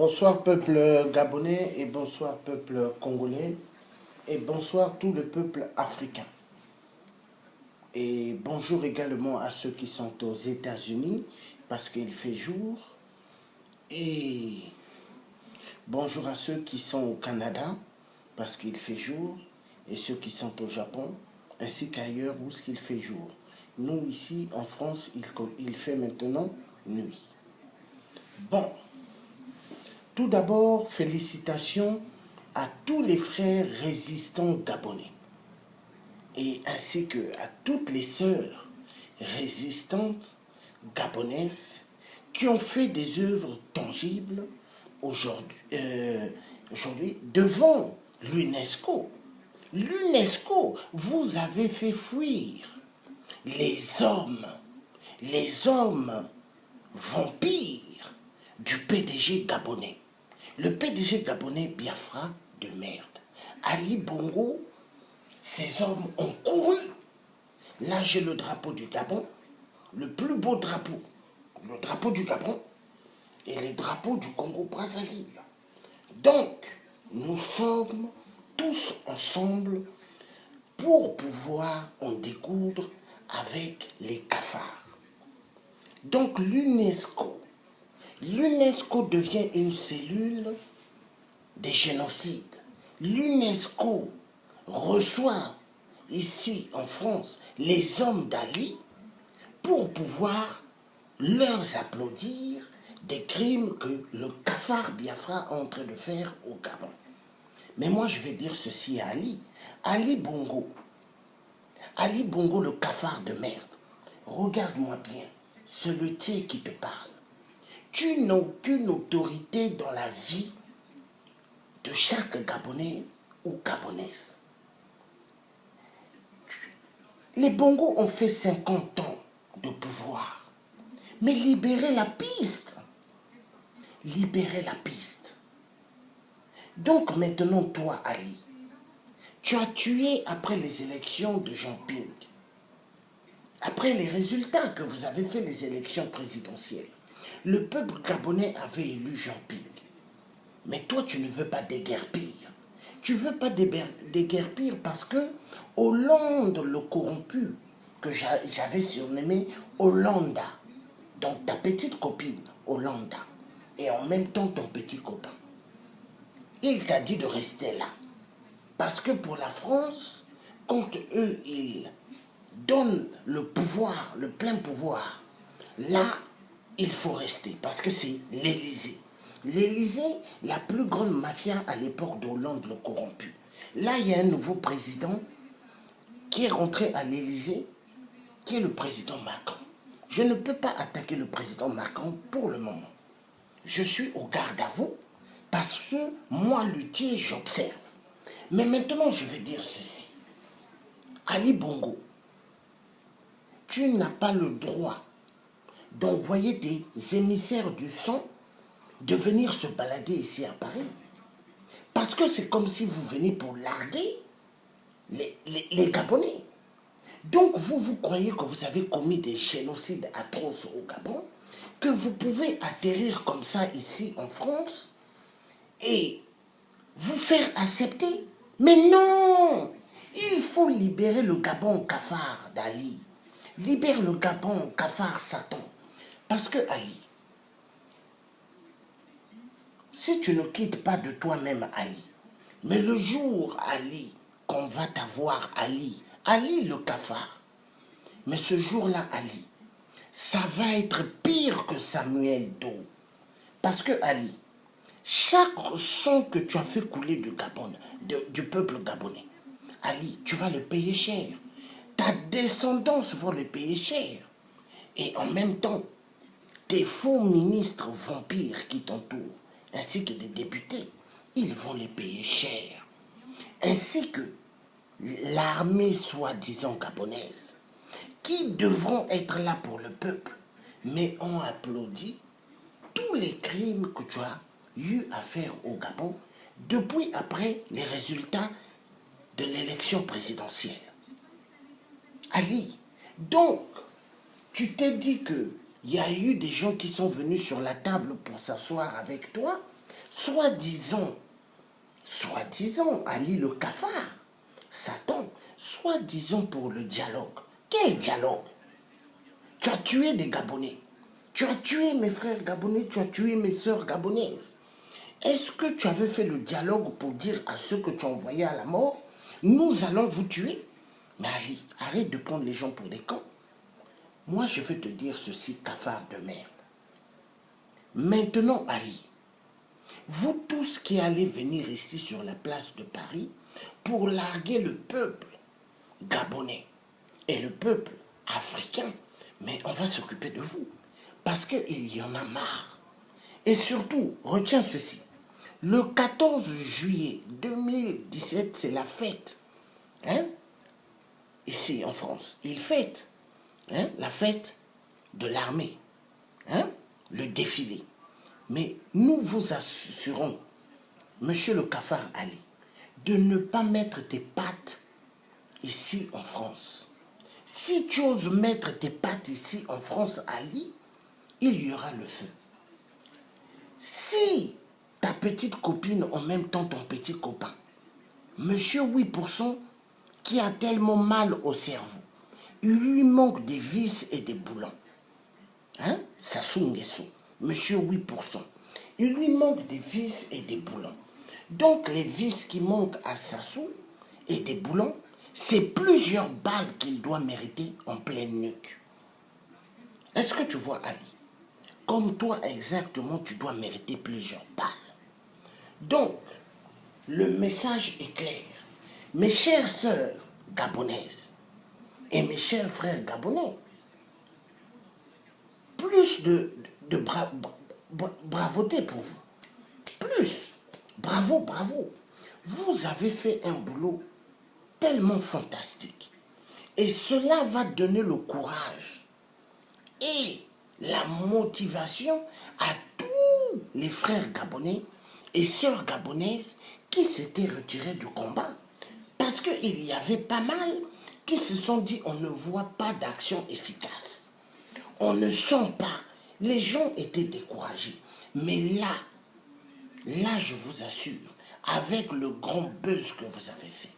Bonsoir peuple gabonais et bonsoir peuple congolais et bonsoir tout le peuple africain. Et bonjour également à ceux qui sont aux États-Unis parce qu'il fait jour. Et bonjour à ceux qui sont au Canada parce qu'il fait jour. Et ceux qui sont au Japon ainsi qu'ailleurs où il fait jour. Nous ici en France, il fait maintenant nuit. Bon. Tout d'abord, félicitations à tous les frères résistants gabonais et ainsi que à toutes les sœurs résistantes gabonaises qui ont fait des œuvres tangibles aujourd'hui devant l'UNESCO. L'UNESCO, vous avez fait fuir les hommes vampires du PDG gabonais. Le PDG gabonais Biafra de merde. Ali Bongo, ces hommes ont couru. Là, j'ai le drapeau du Gabon, le plus beau drapeau, le drapeau du Gabon et le drapeau du Congo-Brazzaville. Donc, nous sommes tous ensemble pour pouvoir en découdre avec les cafards. Donc, l'UNESCO devient une cellule des génocides. L'UNESCO reçoit ici en France les hommes d'Ali pour pouvoir leur applaudir des crimes que le cafard Biafra est en train de faire au Gabon. Mais moi je vais dire ceci à Ali. Ali Bongo, le cafard de merde, regarde-moi bien, c'est le tien qui te parle. Tu n'as aucune autorité dans la vie de chaque Gabonais ou Gabonaise. Les Bongos ont fait 50 ans de pouvoir. Mais libérez la piste. Libérez la piste. Donc maintenant, toi, Ali, tu as tué après les élections de Jean Ping. Après les résultats que vous avez fait les élections présidentielles. Le peuple gabonais avait élu Jean Ping. Mais toi, tu ne veux pas déguerpir. Tu ne veux pas déguerpir parce que Hollande, le corrompu, que j'avais surnommé Hollanda, donc ta petite copine Hollanda, et en même temps ton petit copain, il t'a dit de rester là. Parce que pour la France, quand eux, ils donnent le pouvoir, le plein pouvoir, là, il faut rester. Parce que c'est l'Élysée. L'Élysée, la plus grande mafia à l'époque d'Hollande, le corrompu. Là, il y a un nouveau président qui est rentré à l'Élysée, qui est le président Macron. Je ne peux pas attaquer le président Macron pour le moment. Je suis au garde à vous parce que moi, Luthier, j'observe. Mais maintenant, je vais dire ceci. Ali Bongo, tu n'as pas le droit d'envoyer des émissaires du sang de venir se balader ici à Paris. Parce que c'est comme si vous venez pour larguer les Gabonais. Donc vous croyez que vous avez commis des génocides atroces au Gabon, que vous pouvez atterrir comme ça ici en France et vous faire accepter. Mais non! Il faut libérer le Gabon cafard d'Ali. Libère le Gabon cafard Satan. Parce que Ali, si tu ne quittes pas de toi-même Ali, mais le jour Ali, qu'on va t'avoir Ali le cafard, mais ce jour-là Ali, ça va être pire que Samuel Doe. Parce que Ali, chaque sang que tu as fait couler du Gabon, du peuple gabonais, Ali, tu vas le payer cher. Ta descendance va le payer cher. Et en même temps, tes faux ministres vampires qui t'entourent, ainsi que des députés, ils vont les payer cher. Ainsi que l'armée soi-disant gabonaise, qui devront être là pour le peuple, mais ont applaudi tous les crimes que tu as eu à faire au Gabon depuis après les résultats de l'élection présidentielle. Ali, donc, tu t'es dit qu'il y a eu des gens qui sont venus sur la table pour s'asseoir avec toi, Soi-disant, Ali le cafard, Satan, soi-disant pour le dialogue. Quel dialogue? Tu as tué des Gabonais. Tu as tué mes frères gabonais, tu as tué mes sœurs gabonaises. Est-ce que tu avais fait le dialogue pour dire à ceux que tu as envoyés à la mort, nous allons vous tuer? Mais Ali, arrête de prendre les gens pour des cons. Moi, je vais te dire ceci, cafard de merde. Maintenant, Ali, vous tous qui allez venir ici sur la place de Paris pour larguer le peuple gabonais et le peuple africain, mais on va s'occuper de vous parce qu'il y en a marre. Et surtout, retiens ceci, le 14 juillet 2017, c'est la fête, hein? Ici en France, ils fêtent, hein? La fête de l'armée, hein? Le défilé. Mais nous vous assurons, monsieur le cafard Ali, de ne pas mettre tes pattes ici en France. Si tu oses mettre tes pattes ici en France, Ali, il y aura le feu. Si ta petite copine en même temps ton petit copain, monsieur 8% qui a tellement mal au cerveau, il lui manque des vis et des boulons. Hein? Sassou Nguesso, monsieur 8%. Il lui manque des vis et des boulons. Donc les vis qui manquent à Sassou et des boulons, c'est plusieurs balles qu'il doit mériter en pleine nuque. Est-ce que tu vois, Ali? Comme toi exactement, tu dois mériter plusieurs balles. Donc, le message est clair. Mes chères sœurs gabonaises et mes chers frères gabonais, plus de bravauté pour vous. Plus. Bravo, bravo. Vous avez fait un boulot tellement fantastique. Et cela va donner le courage et la motivation à tous les frères gabonais et sœurs gabonaises qui s'étaient retirés du combat. Parce qu'il y avait pas mal qui se sont dit on ne voit pas d'action efficace. On ne sent pas. Les gens étaient découragés. Mais là, je vous assure, avec le grand buzz que vous avez fait,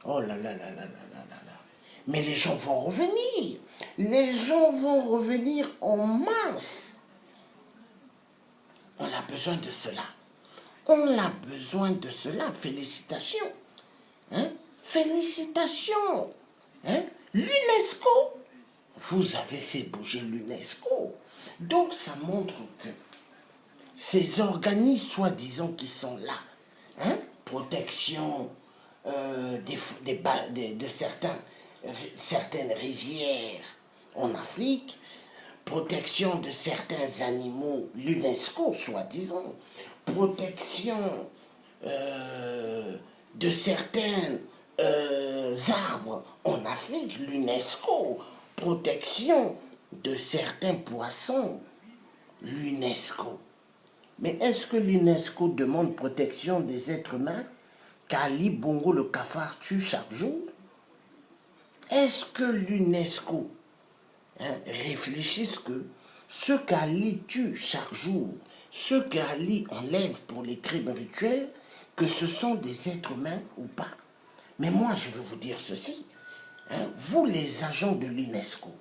oh là là là là là là là là. Mais les gens vont revenir. Les gens vont revenir en masse. On a besoin de cela. On a besoin de cela. Félicitations. Hein? Félicitations. Hein? L'UNESCO. Vous avez fait bouger l'UNESCO. Donc ça montre que ces organismes soi-disant qui sont là, hein? Protection de certaines rivières en Afrique, protection de certains animaux, l'UNESCO soi-disant, protection de certains arbres en Afrique, l'UNESCO, protection de certains poissons, l'UNESCO. Mais est-ce que l'UNESCO demande protection des êtres humains qu'Ali Bongo le cafard tue chaque jour? Est-ce que l'UNESCO réfléchisse que ce qu'Ali tue chaque jour, ce qu'Ali enlève pour les crimes rituels, que ce sont des êtres humains ou pas? Mais moi, je veux vous dire ceci. Hein, vous, les agents de l'UNESCO,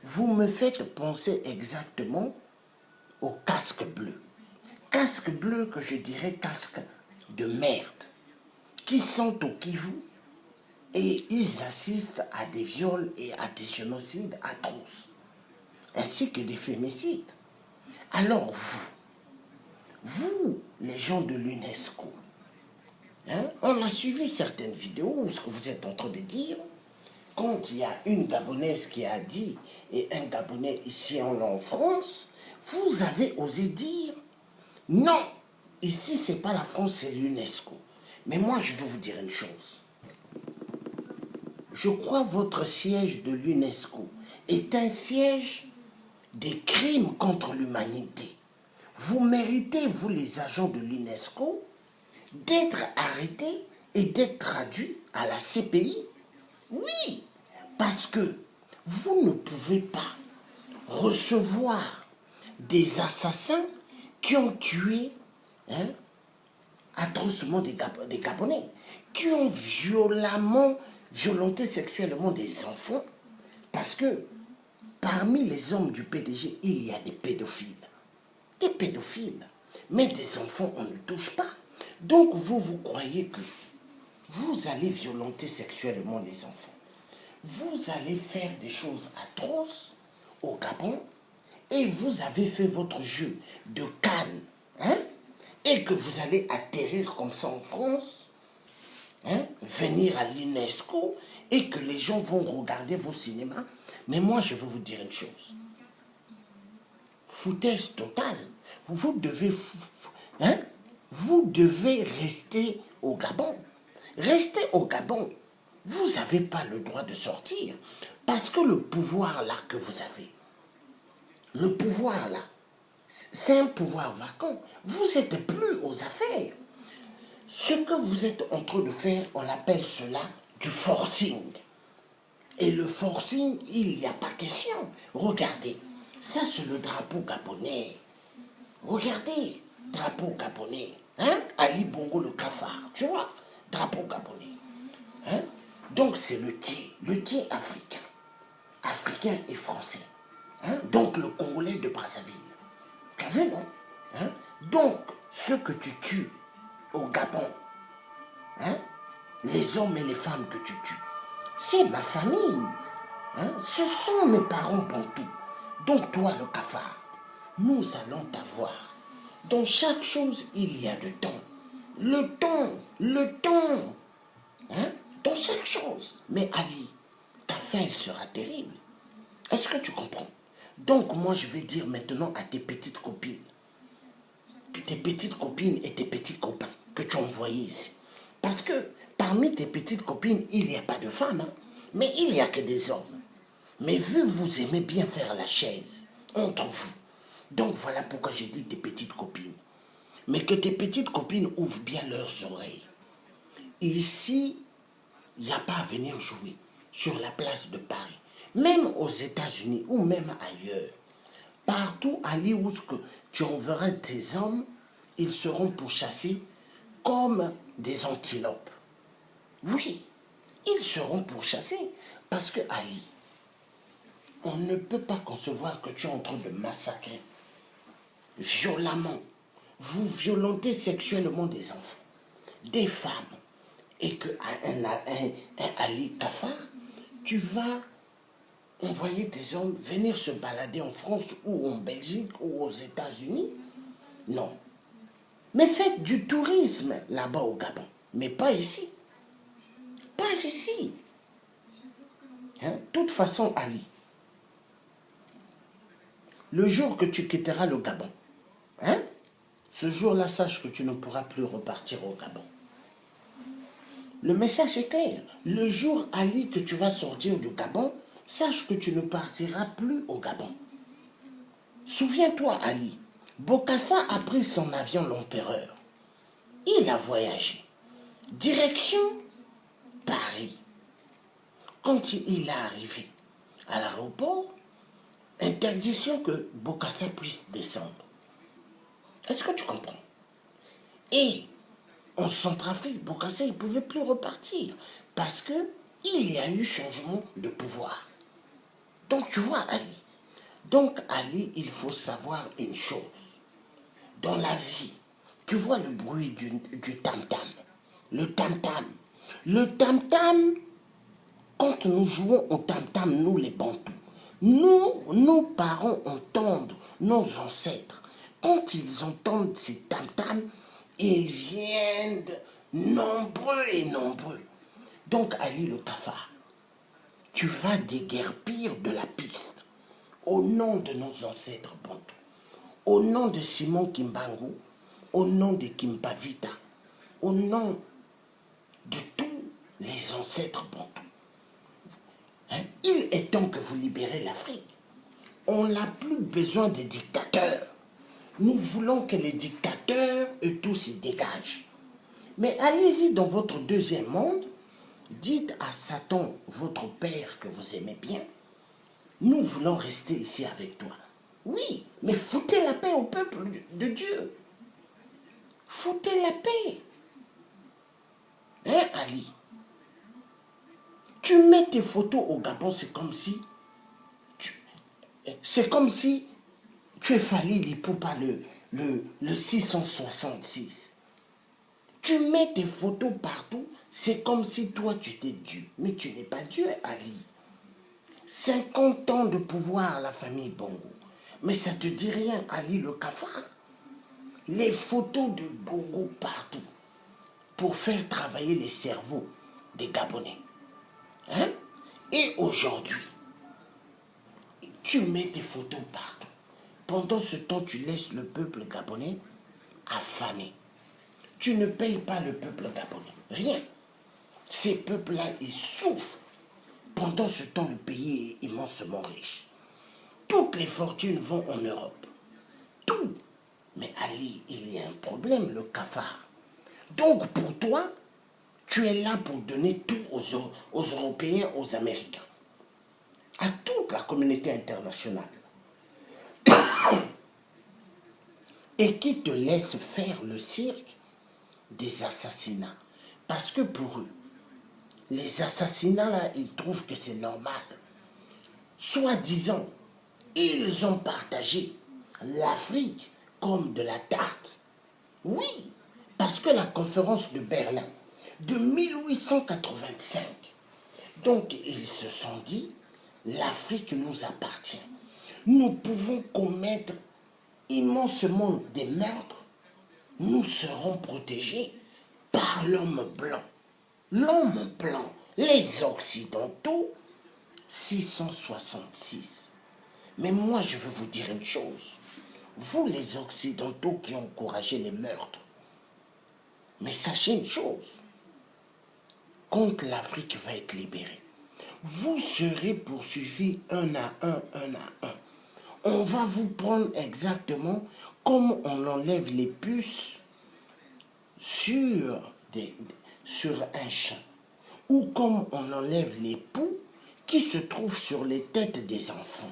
vous me faites penser exactement au casque bleu. Casque bleu que je dirais casque de merde, qui sont au Kivu et ils assistent à des viols et à des génocides atroces, ainsi que des fémicides. Alors vous, les gens de l'UNESCO, hein, on a suivi certaines vidéos, ce que vous êtes en train de dire, quand il y a une Gabonaise qui a dit, et un Gabonais ici en France, vous avez osé dire, non, ici c'est pas la France, c'est l'UNESCO. Mais moi je veux vous dire une chose. Je crois que votre siège de l'UNESCO est un siège des crimes contre l'humanité. Vous méritez, vous les agents de l'UNESCO, d'être arrêtés et d'être traduits à la CPI. Oui, parce que vous ne pouvez pas recevoir des assassins qui ont tué atrocement des Gabonais, qui ont violemment violenté sexuellement des enfants, parce que parmi les hommes du PDG, il y a des pédophiles. Des pédophiles. Mais des enfants, on ne touche pas. Donc vous croyez que vous allez violenter sexuellement les enfants. Vous allez faire des choses atroces au Gabon et vous avez fait votre jeu de Cannes, hein, et que vous allez atterrir comme ça en France, hein, venir à l'UNESCO et que les gens vont regarder vos cinémas. Mais moi, je vais vous dire une chose. Foutaise totale. Vous devez rester au Gabon. Restez au Gabon. Vous n'avez pas le droit de sortir. Parce que le pouvoir là que vous avez, le pouvoir là, c'est un pouvoir vacant. Vous n'êtes plus aux affaires. Ce que vous êtes en train de faire, on appelle cela du forcing. Et le forcing, il n'y a pas question. Regardez, ça c'est le drapeau gabonais. Regardez, drapeau gabonais. Hein? Ali Bongo le cafard, tu vois, drapeau gabonais. Hein? Donc c'est le thé africain. Africain et français. Hein? Donc le Congolais de Brazzaville. Tu as vu, non? Hein? Donc, ce que tu tues au Gabon, hein? Les hommes et les femmes que tu tues, c'est ma famille. Hein? Ce sont mes parents bantous. Donc toi, le cafard, nous allons t'avoir. Dans chaque chose, il y a le temps. Le temps. Hein? Dans chaque chose. Mais Ali, ta fin, elle sera terrible. Est-ce que tu comprends? Donc moi, je vais dire maintenant à tes petites copines, que tes petites copines et tes petits copains que tu as envoyés ici. Parce que parmi tes petites copines, il n'y a pas de femmes, hein? Mais il n'y a que des hommes. Mais vu vous aimez bien faire la chaise entre vous, donc voilà pourquoi je dis tes petites copines. Mais que tes petites copines ouvrent bien leurs oreilles. Ici, il n'y a pas à venir jouer sur la place de Paris. Même aux États-Unis ou même ailleurs. Partout à où tu enverras tes hommes, ils seront pourchassés comme des antilopes. Oui, ils seront pourchassés parce que Ali, on ne peut pas concevoir que tu es en train de massacrer violemment. Vous violentez sexuellement des enfants, des femmes, et un Ali cafard, tu vas envoyer tes hommes venir se balader en France ou en Belgique ou aux États-Unis? Non. Mais faites du tourisme là-bas au Gabon, mais pas ici. Pas ici. Hein? De toute façon, Ali, le jour que tu quitteras le Gabon, hein, ce jour-là, sache que tu ne pourras plus repartir au Gabon. Le message est clair. Le jour, Ali, que tu vas sortir du Gabon, sache que tu ne partiras plus au Gabon. Souviens-toi, Ali, Bokassa a pris son avion l'Empereur. Il a voyagé. Direction Paris. Quand il est arrivé à l'aéroport, interdiction que Bokassa puisse descendre. Est-ce que tu comprends? Et en Centrafrique, Bokassa, il ne pouvait plus repartir parce qu'il y a eu changement de pouvoir. Donc tu vois, Ali. Donc Ali, il faut savoir une chose. Dans la vie, tu vois le bruit du tam-tam. Le tam-tam. Le tam-tam, quand nous jouons au tam-tam, nous les bantous, nos parents entendent, nos ancêtres, quand ils entendent ces tam-tams, ils viennent nombreux et nombreux. Donc Ali le cafard, tu vas déguerpir de la piste au nom de nos ancêtres bantous, au nom de Simon Kimbangu, au nom de Kimpavita, au nom de tous les ancêtres bantous. Hein? Il est temps que vous libérez l'Afrique. On n'a plus besoin de dictateurs. Nous voulons que les dictateurs et tous se dégagent. Mais allez-y dans votre deuxième monde, dites à Satan, votre père que vous aimez bien, nous voulons rester ici avec toi. Oui, mais foutez la paix au peuple de Dieu. Foutez la paix. Hein, Ali? Tu mets tes photos au Gabon, c'est comme si... C'est comme si tu es Fally Ipupa le 666. Tu mets tes photos partout, c'est comme si toi tu étais Dieu. Mais tu n'es pas Dieu, Ali. 50 ans de pouvoir à la famille Bongo. Mais ça te dit rien, Ali le cafard. Les photos de Bongo partout pour faire travailler les cerveaux des Gabonais. Hein? Et aujourd'hui, tu mets tes photos partout. Pendant ce temps, tu laisses le peuple gabonais affamé. Tu ne payes pas le peuple gabonais. Rien. Ces peuples-là, ils souffrent. Pendant ce temps, le pays est immensement riche. Toutes les fortunes vont en Europe. Tout. Mais Ali, il y a un problème, le cafard. Donc pour toi, tu es là pour donner tout aux Européens, aux Américains, à toute la communauté internationale. Et qui te laisse faire le cirque des assassinats. Parce que pour eux, les assassinats, là, ils trouvent que c'est normal. Soi-disant, ils ont partagé l'Afrique comme de la tarte. Oui, parce que la conférence de Berlin de 1885, donc ils se sont dit, l'Afrique nous appartient. Nous pouvons commettre immensement des meurtres. Nous serons protégés par l'homme blanc. L'homme blanc, les Occidentaux, 666. Mais moi, je veux vous dire une chose. Vous, les Occidentaux qui ont encouragé les meurtres, mais sachez une chose. Quand l'Afrique va être libérée, vous serez poursuivis un à un, un à un. On va vous prendre exactement comme on enlève les puces sur un champ, ou comme on enlève les poux qui se trouvent sur les têtes des enfants.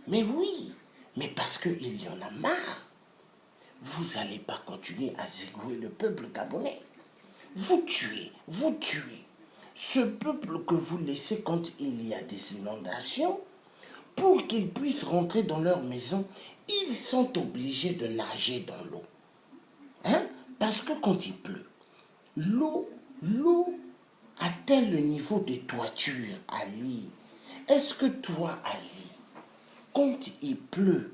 Mais oui, mais parce qu'il y en a marre. Vous n'allez pas continuer à zigouer le peuple gabonais. Vous tuez. Ce peuple que vous laissez quand il y a des inondations, pour qu'ils puissent rentrer dans leur maison, ils sont obligés de nager dans l'eau. Hein? Parce que quand il pleut, l'eau atteint le niveau des toitures, Ali. Est-ce que toi, Ali, quand il pleut,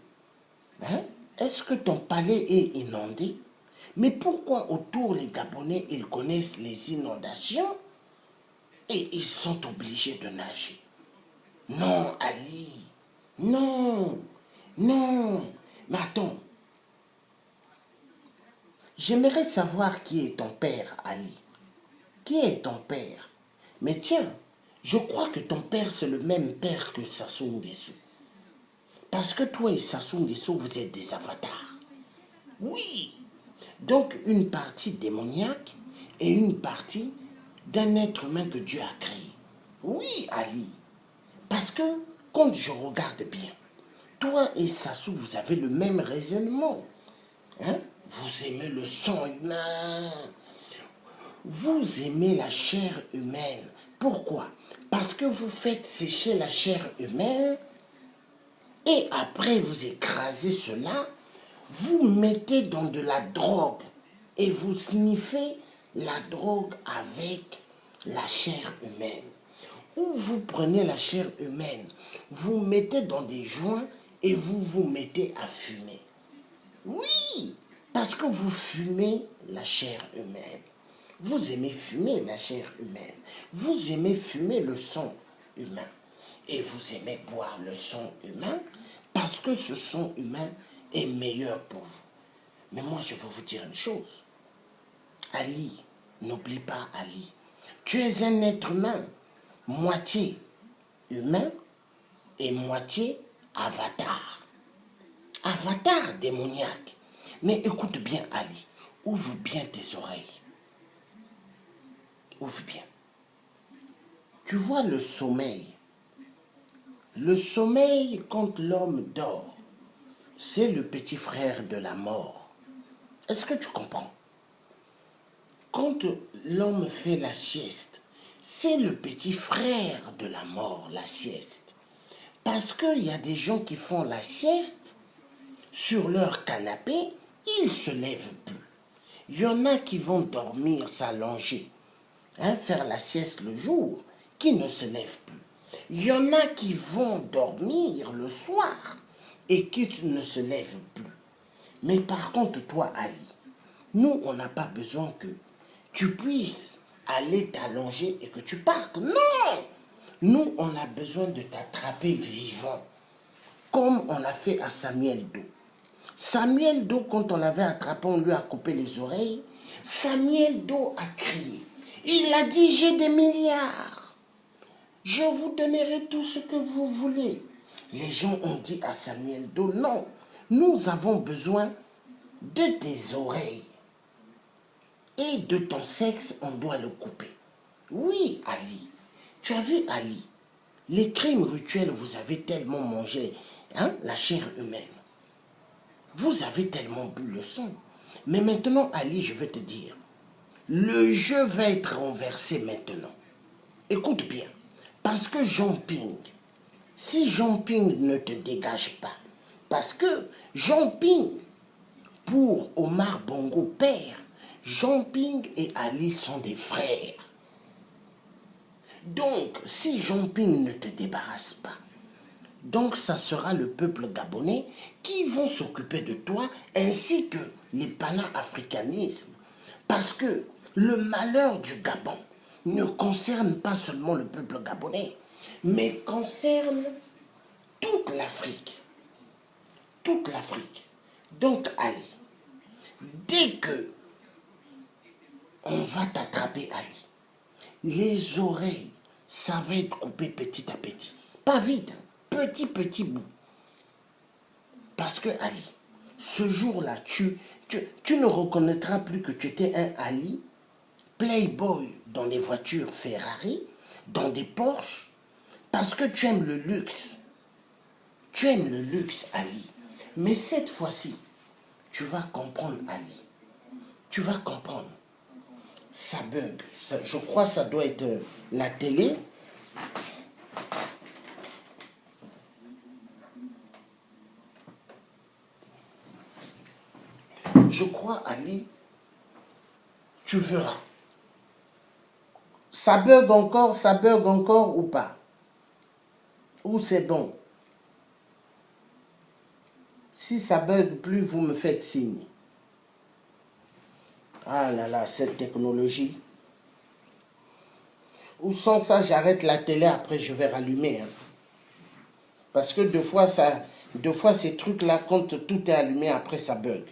hein, est-ce que ton palais est inondé? Mais pourquoi autour les Gabonais, ils connaissent les inondations et ils sont obligés de nager? Non, Ali, non, non. Mais attends, j'aimerais savoir qui est ton père, Ali. Qui est ton père? Mais tiens, je crois que ton père, c'est le même père que Sassou Nguesso. Parce que toi et Sassou Nguesso, vous êtes des avatars. Oui. Donc, une partie démoniaque et une partie d'un être humain que Dieu a créé. Oui, Ali. Parce que, quand je regarde bien, toi et Sassou, vous avez le même raisonnement. Hein? Vous aimez le sang humain. Vous aimez la chair humaine. Pourquoi? Parce que vous faites sécher la chair humaine et après vous écrasez cela, vous mettez dans de la drogue et vous sniffez la drogue avec la chair humaine. Ou vous prenez la chair humaine, vous mettez dans des joints et vous vous mettez à fumer. Oui, parce que vous fumez la chair humaine. Vous aimez fumer la chair humaine. Vous aimez fumer le sang humain. Et vous aimez boire le sang humain parce que ce sang humain est meilleur pour vous. Mais moi, je veux vous dire une chose. Ali, n'oublie pas Ali. Tu es un être humain, moitié humain et moitié avatar. Avatar démoniaque. Mais écoute bien Ali, ouvre bien tes oreilles. Ouvre bien. Tu vois le sommeil. Le sommeil, quand l'homme dort, c'est le petit frère de la mort. Est-ce que tu comprends? Quand l'homme fait la sieste, c'est le petit frère de la mort, la sieste. Parce qu'il y a des gens qui font la sieste sur leur canapé, ils ne se lèvent plus. Il y en a qui vont dormir, s'allonger, faire la sieste le jour, qui ne se lèvent plus. Il y en a qui vont dormir le soir et qui ne se lèvent plus. Mais par contre, toi, Ali, nous, on n'a pas besoin que tu puisses aller t'allonger et que tu partes. Non! Nous, on a besoin de t'attraper vivant, comme on a fait à Samuel Doe. Samuel Doe, quand on l'avait attrapé, on lui a coupé les oreilles. Samuel Doe a crié. Il a dit, j'ai des milliards. Je vous donnerai tout ce que vous voulez. Les gens ont dit à Samuel Doe, non, nous avons besoin de tes oreilles. Et de ton sexe, on doit le couper. Oui, Ali. Tu as vu, Ali, les crimes rituels, vous avez tellement mangé la chair humaine. Vous avez tellement bu le sang. Mais maintenant, Ali, je veux te dire, le jeu va être renversé maintenant. Écoute bien, parce que Jean Ping, si Jean Ping ne te dégage pas, parce que Jean Ping, pour Omar Bongo père, Jean Ping et Ali sont des frères. Donc, si Jean Ping ne te débarrasse pas, donc ça sera le peuple gabonais qui vont s'occuper de toi, ainsi que les panafricanismes. Parce que le malheur du Gabon ne concerne pas seulement le peuple gabonais, mais concerne toute l'Afrique. Toute l'Afrique. Donc, Ali, dès que on va t'attraper, Ali, les oreilles, ça va être coupé petit à petit. Pas vite, petit bout. Parce que Ali, ce jour-là, tu ne reconnaîtras plus que tu étais un Ali, playboy dans des voitures Ferrari, dans des Porsche, parce que tu aimes le luxe. Tu aimes le luxe, Ali. Mais cette fois-ci, tu vas comprendre, Ali. Tu vas comprendre. Ça bug. Je crois que ça doit être la télé. Je crois, Ali, tu verras. Ça bug encore ou pas? Ou c'est bon? Si ça bug plus, vous me faites signe. Ah là là, cette technologie. Ou sans ça, j'arrête la télé, après je vais rallumer. Parce que deux fois, ces trucs-là, quand tout est allumé, après ça bug.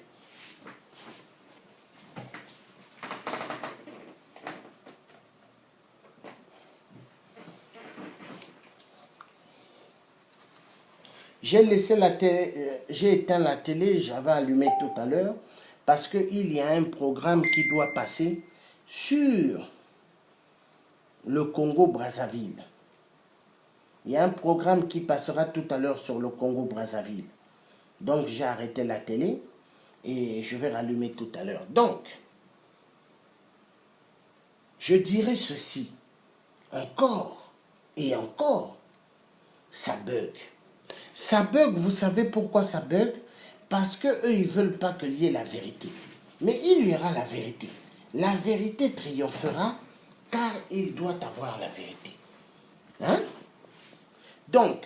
J'ai laissé la télé, j'ai éteint la télé, j'avais allumé tout à l'heure, parce qu'il y a un programme qui doit passer sur le Congo-Brazzaville. Il y a un programme qui passera tout à l'heure sur le Congo-Brazzaville. Donc j'ai arrêté la télé et je vais rallumer tout à l'heure. Donc, je dirais ceci, encore et encore, ça bug. Ça bug, vous savez pourquoi ça bug? Parce qu'eux, ils ne veulent pas qu'il y ait la vérité. Mais il y aura la vérité. La vérité triomphera, car il doit avoir la vérité. Donc,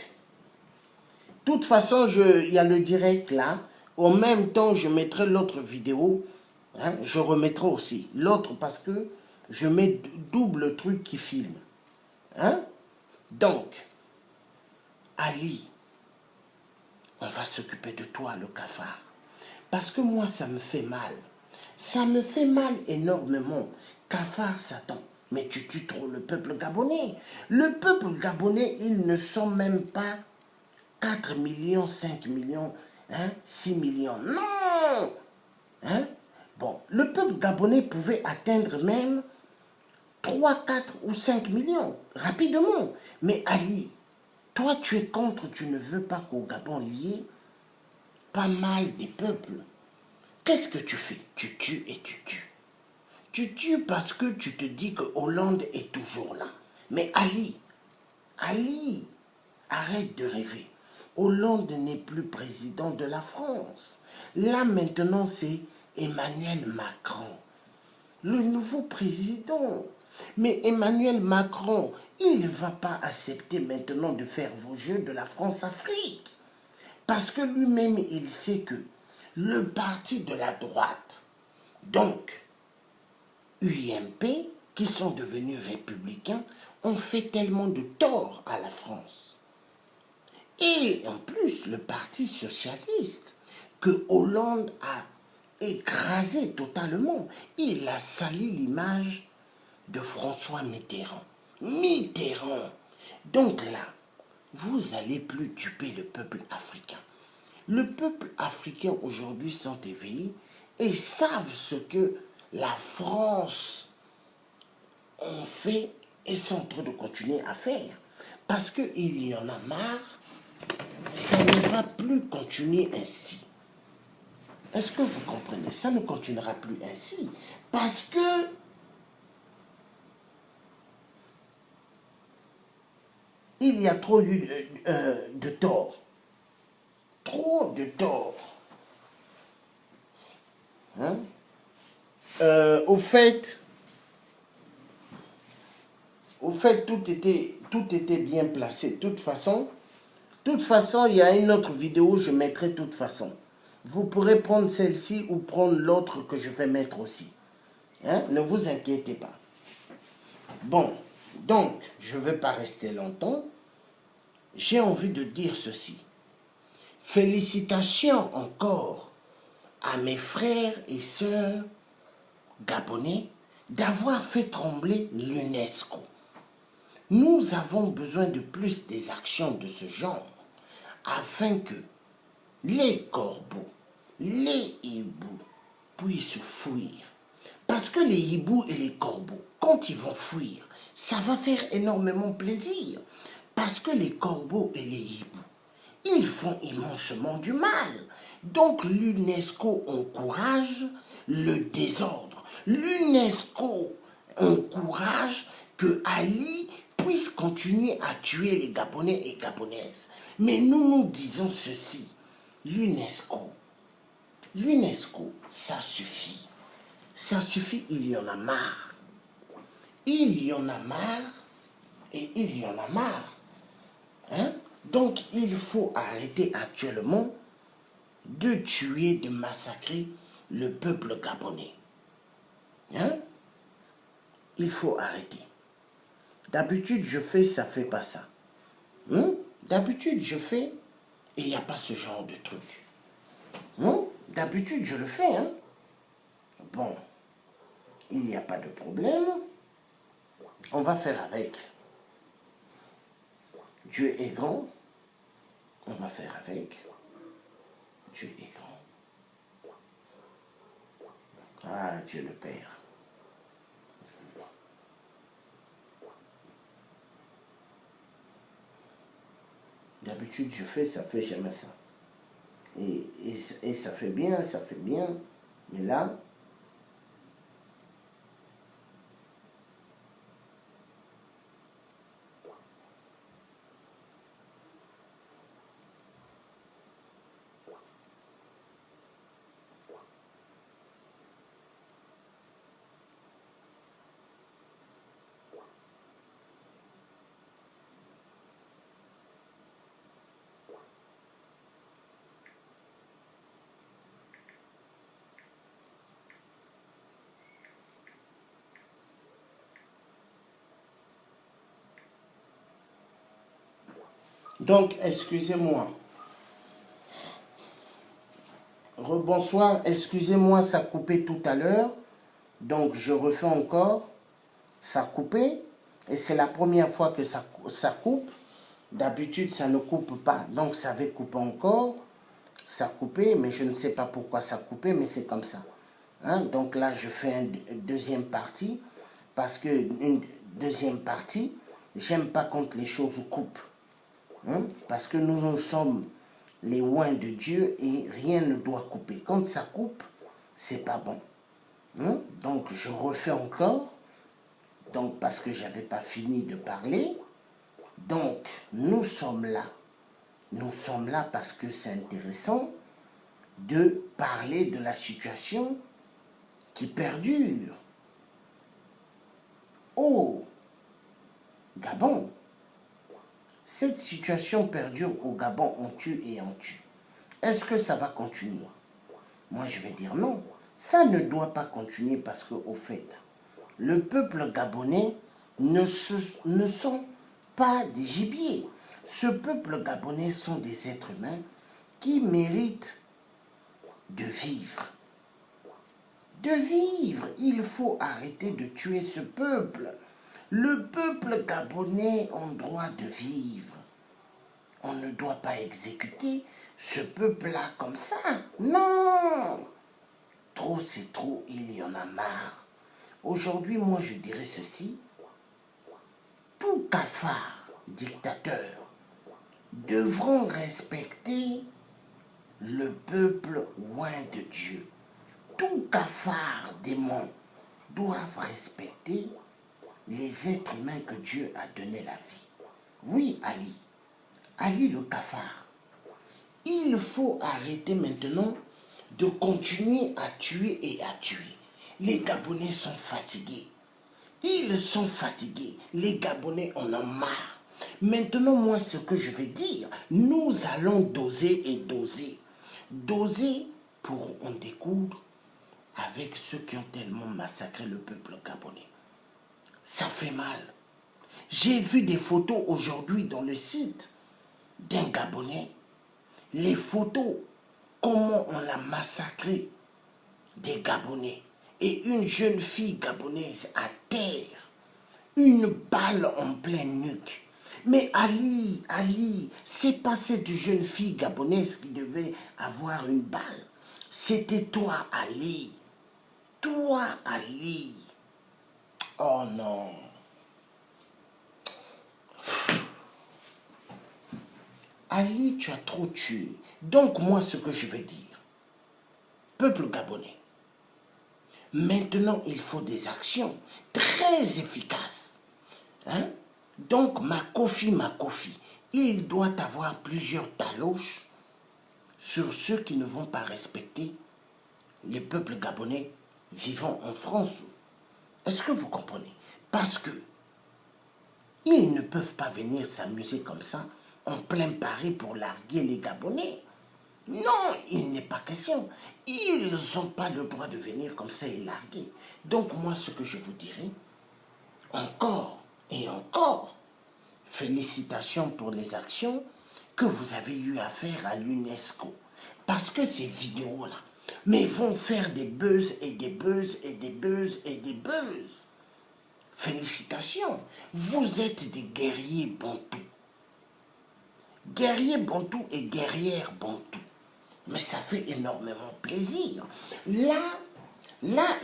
de toute façon, il y a le direct là. En même temps, je mettrai l'autre vidéo. Je remettrai aussi l'autre parce que je mets double truc qui filme. Donc, Ali, on va s'occuper de toi, le cafard. Parce que moi, ça me fait mal. Ça me fait mal énormément. Cafard, Satan. Mais tu tues trop le peuple gabonais. Le peuple gabonais, ils ne sont même pas 4 millions, 5 millions, 6 millions. Non! Bon, le peuple gabonais pouvait atteindre même 3, 4 ou 5 millions, rapidement. Mais Ali, toi, tu es contre, tu ne veux pas qu'au Gabon lié pas mal des peuples. Qu'est-ce que tu fais? Tu tues et tu tues. Tu tues parce que tu te dis que Hollande est toujours là. Mais Ali, arrête de rêver. Hollande n'est plus président de la France. Là maintenant c'est Emmanuel Macron, le nouveau président. Mais Emmanuel Macron, il ne va pas accepter maintenant de faire vos jeux de la France-Afrique. Parce que lui-même, il sait que le parti de la droite, donc UIMP, qui sont devenus républicains, ont fait tellement de tort à la France. Et en plus, le parti socialiste, que Hollande a écrasé totalement, il a sali l'image de François Mitterrand. Donc là, vous n'allez plus duper le peuple africain. Le peuple africain aujourd'hui sont éveillés et savent ce que la France ont fait et sont en train de continuer à faire. Parce qu'il y en a marre, ça ne va plus continuer ainsi. Est-ce que vous comprenez? Ça ne continuera plus ainsi. Parce que il y a trop eu de tort. Trop de tort. Hein? Au fait, tout était bien placé. De toute façon, il y a une autre vidéo, je mettrai de toute façon. Vous pourrez prendre celle-ci ou prendre l'autre que je vais mettre aussi. Hein? Ne vous inquiétez pas. Bon, donc, je ne vais pas rester longtemps. J'ai envie de dire ceci. Félicitations encore à mes frères et sœurs gabonais d'avoir fait trembler l'UNESCO. Nous avons besoin de plus des actions de ce genre afin que les corbeaux, les hiboux puissent fuir. Parce que les hiboux et les corbeaux, quand ils vont fuir, ça va faire énormément plaisir. Parce que les corbeaux et les hiboux, ils font immensément du mal. Donc l'UNESCO encourage le désordre. L'UNESCO encourage que Ali puisse continuer à tuer les Gabonais et Gabonaises. Mais nous disons ceci, l'UNESCO, ça suffit. Ça suffit, il y en a marre. Il y en a marre et il y en a marre. Hein? Donc il faut arrêter actuellement de tuer, de massacrer le peuple gabonais. Hein? Il faut arrêter. D'habitude, je fais, ça fait pas ça. Hein? D'habitude, je fais et il n'y a pas ce genre de truc. Hein? D'habitude, je le fais. Hein? Bon, il n'y a pas de problème. On va faire avec. Dieu est grand. On va faire avec. Dieu est grand. Ah, Dieu le Père. D'habitude, je fais, ça fait jamais ça. Et ça fait bien, ça fait bien. Mais là, donc, excusez-moi. Rebonsoir, excusez-moi, ça coupait tout à l'heure. Donc, je refais encore. Ça coupait. Et c'est la première fois que ça coupe. D'habitude, ça ne coupe pas. Donc, ça avait coupé encore. Ça coupait, mais je ne sais pas pourquoi ça coupait, mais c'est comme ça. Hein? Donc là, je fais une deuxième partie. Parce que une deuxième partie, j'aime pas quand les choses coupent. Hein? Parce que nous sommes les oins de Dieu et rien ne doit couper. Quand ça coupe, c'est pas bon. Donc, je refais encore. Donc, parce que je n'avais pas fini de parler. Donc, nous sommes là. Nous sommes là parce que c'est intéressant de parler de la situation qui perdure. Au Gabon, cette situation perdure au Gabon, on tue et on tue. Est-ce que ça va continuer? Moi, je vais dire non. Ça ne doit pas continuer parce qu'au fait, le peuple gabonais ne sont pas des gibiers. Ce peuple gabonais sont des êtres humains qui méritent de vivre. De vivre. Il faut arrêter de tuer ce peuple. Le peuple gabonais a droit de vivre. On ne doit pas exécuter ce peuple-là comme ça. Non! Trop c'est trop, il y en a marre. Aujourd'hui, moi je dirais ceci. Tout cafard dictateur devront respecter le peuple loin de Dieu. Tout cafard démon doivent respecter les êtres humains que Dieu a donné la vie. Oui, Ali. Ali le cafard. Il faut arrêter maintenant de continuer à tuer et à tuer. Les Gabonais sont fatigués. Ils sont fatigués. Les Gabonais en ont marre. Maintenant, moi, ce que je vais dire, nous allons doser et doser. Doser pour en découdre avec ceux qui ont tellement massacré le peuple gabonais. Ça fait mal. J'ai vu des photos aujourd'hui dans le site d'un Gabonais. Les photos, comment on a massacré des Gabonais. Et une jeune fille gabonaise à terre. Une balle en plein nuque. Mais Ali, c'est pas cette jeune fille gabonaise qui devait avoir une balle. C'était toi, Ali. Toi, Ali. Oh non. Ali, tu as trop tué. Donc moi, ce que je veux dire, peuple gabonais, maintenant, il faut des actions très efficaces. Donc, ma Kofi, il doit avoir plusieurs taloches sur ceux qui ne vont pas respecter les peuples gabonais vivant en France. Est-ce que vous comprenez? Parce que ils ne peuvent pas venir s'amuser comme ça en plein Paris pour larguer les Gabonais. Non, il n'est pas question. Ils n'ont pas le droit de venir comme ça et larguer. Donc moi, ce que je vous dirais, encore et encore, félicitations pour les actions que vous avez eu à faire à l'UNESCO. Parce que ces vidéos-là, mais vont faire des buzz et des buzz et des buzz et des buzz. Félicitations, vous êtes des guerriers bantous. Guerriers bantous et guerrières bantous. Mais ça fait énormément plaisir. Là,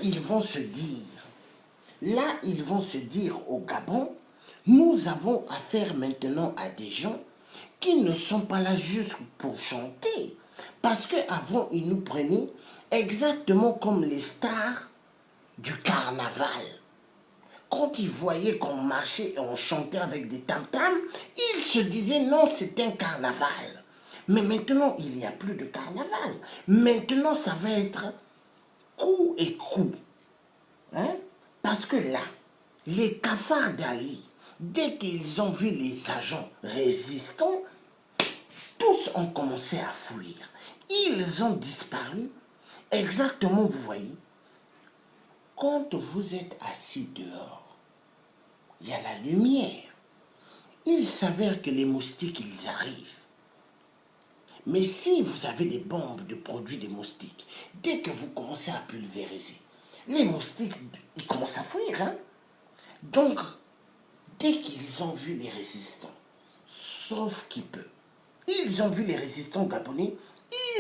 ils vont se dire au Gabon, nous avons affaire maintenant à des gens qui ne sont pas là juste pour chanter. Parce qu'avant, ils nous prenaient exactement comme les stars du carnaval. Quand ils voyaient qu'on marchait et on chantait avec des tam-tams, ils se disaient non, c'est un carnaval. Mais maintenant, il n'y a plus de carnaval. Maintenant, ça va être coup et coup. Parce que là, les cafards d'Ali, dès qu'ils ont vu les agents résistants, tous ont commencé à fuir. Ils ont disparu. Exactement, vous voyez. Quand vous êtes assis dehors, il y a la lumière. Il s'avère que les moustiques, ils arrivent. Mais si vous avez des bombes de produits des moustiques, dès que vous commencez à pulvériser, les moustiques, ils commencent à fuir. Donc, dès qu'ils ont vu les résistants, sauf qui peut, ils ont vu les résistants gabonais,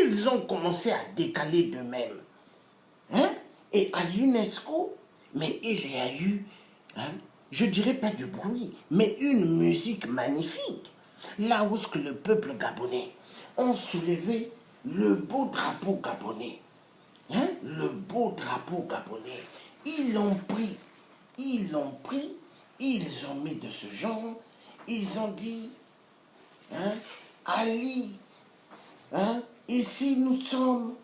ils ont commencé à décaler d'eux-mêmes. Et à l'UNESCO, mais il y a eu, je dirais pas du bruit, mais une musique magnifique. Là où ce que le peuple gabonais ont soulevé le beau drapeau gabonais. Le beau drapeau gabonais, ils l'ont pris, ils ont mis de ce genre, ils ont dit, hein, Ali, hein, ici nous sommes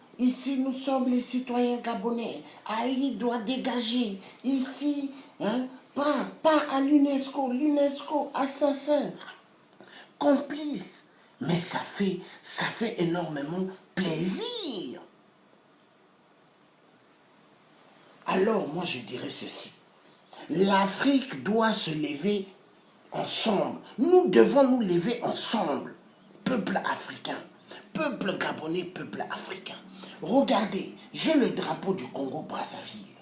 les citoyens gabonais, Ali doit dégager, ici, hein, pas à l'UNESCO, assassin, complice, mais ça fait énormément plaisir. Alors moi je dirais ceci, l'Afrique doit se lever ensemble, nous devons nous lever ensemble, peuple africain, peuple gabonais, peuple africain. Regardez, j'ai le drapeau du Congo-Brazzaville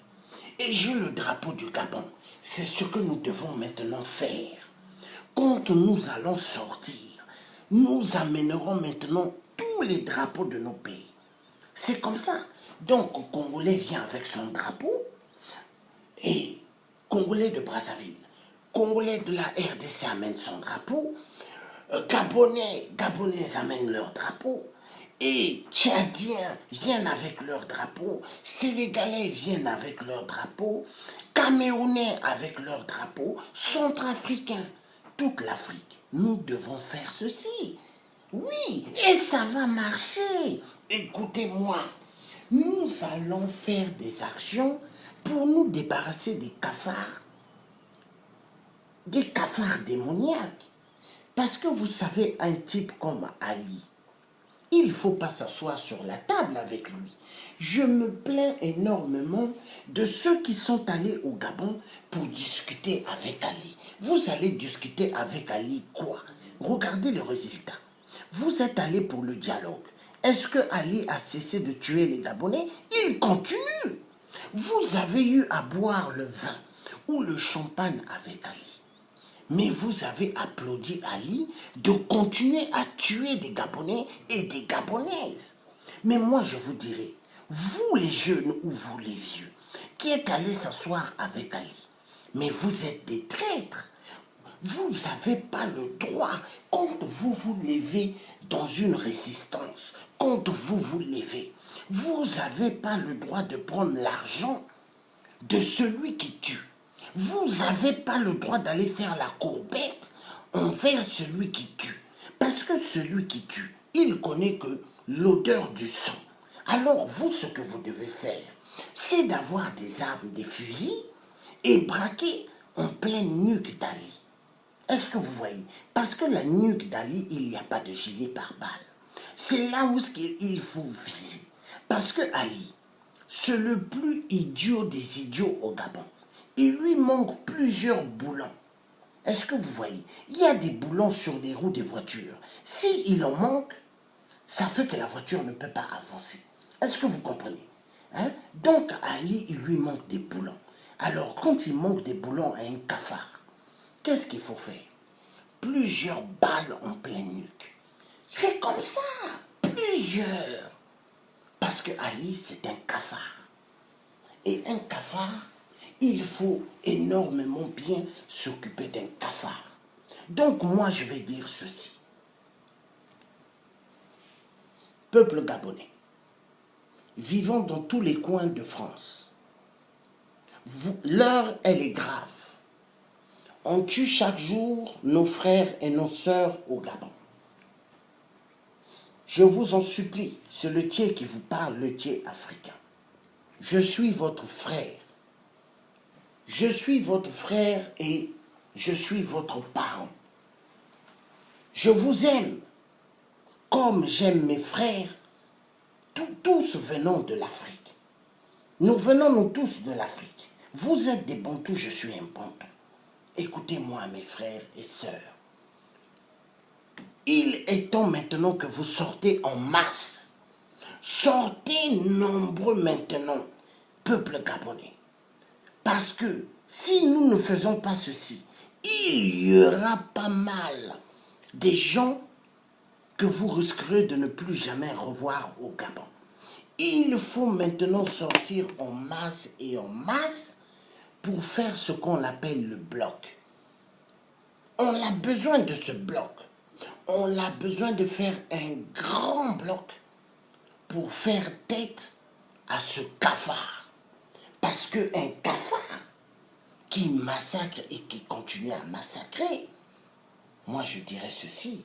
et j'ai le drapeau du Gabon. C'est ce que nous devons maintenant faire. Quand nous allons sortir, nous amènerons maintenant tous les drapeaux de nos pays. C'est comme ça. Donc, Congolais vient avec son drapeau et Congolais de Brazzaville, Congolais de la RDC amènent son drapeau, Gabonais amènent leur drapeau, et Tchadiens viennent avec leur drapeau, Sénégalais viennent avec leur drapeau, Camerounais avec leur drapeau, Centrafricains, toute l'Afrique. Nous devons faire ceci. Oui, et ça va marcher. Écoutez-moi, nous allons faire des actions pour nous débarrasser des cafards démoniaques. Parce que vous savez, un type comme Ali, il ne faut pas s'asseoir sur la table avec lui. Je me plains énormément de ceux qui sont allés au Gabon pour discuter avec Ali. Vous allez discuter avec Ali quoi? Regardez le résultat. Vous êtes allé pour le dialogue. Est-ce que Ali a cessé de tuer les Gabonais? Il continue. Vous avez eu à boire le vin ou le champagne avec Ali. Mais vous avez applaudi Ali de continuer à tuer des Gabonais et des Gabonaises. Mais moi, je vous dirais, vous les jeunes ou vous les vieux, qui êtes allés s'asseoir avec Ali, mais vous êtes des traîtres. Vous n'avez pas le droit, quand vous vous levez dans une résistance, quand vous vous levez, vous n'avez pas le droit de prendre l'argent de celui qui tue. Vous n'avez pas le droit d'aller faire la courbette envers celui qui tue. Parce que celui qui tue, il connaît que l'odeur du sang. Alors vous, ce que vous devez faire, c'est d'avoir des armes, des fusils et braquer en pleine nuque d'Ali. Est-ce que vous voyez? Parce que la nuque d'Ali, il n'y a pas de gilet pare-balles. C'est là où il faut viser. Parce que Ali, c'est le plus idiot des idiots au Gabon. Il lui manque plusieurs boulons. Est-ce que vous voyez? Il y a des boulons sur les roues des voitures. S'il en manque, ça fait que la voiture ne peut pas avancer. Est-ce que vous comprenez? Donc, Ali, il lui manque des boulons. Alors, quand il manque des boulons à un cafard, qu'est-ce qu'il faut faire? Plusieurs balles en pleine nuque. C'est comme ça. Plusieurs. Parce que Ali, c'est un cafard. Et un cafard, il faut énormément bien s'occuper d'un cafard. Donc moi, je vais dire ceci. Peuple gabonais, vivant dans tous les coins de France, l'heure, elle est grave. On tue chaque jour nos frères et nos sœurs au Gabon. Je vous en supplie, c'est le Thier qui vous parle, le Thier africain. Je suis votre frère. Je suis votre frère et je suis votre parent. Je vous aime comme j'aime mes frères, tous venant de l'Afrique. Nous venons nous tous de l'Afrique. Vous êtes des Bantous, je suis un Bantou. Écoutez-moi mes frères et sœurs. Il est temps maintenant que vous sortez en masse. Sortez nombreux maintenant, peuple gabonais. Parce que si nous ne faisons pas ceci, il y aura pas mal des gens que vous risquerez de ne plus jamais revoir au Gabon. Il faut maintenant sortir en masse et en masse pour faire ce qu'on appelle le bloc. On a besoin de ce bloc. On a besoin de faire un grand bloc pour faire tête à ce cafard. Parce qu'un cafard qui massacre et qui continue à massacrer, moi je dirais ceci,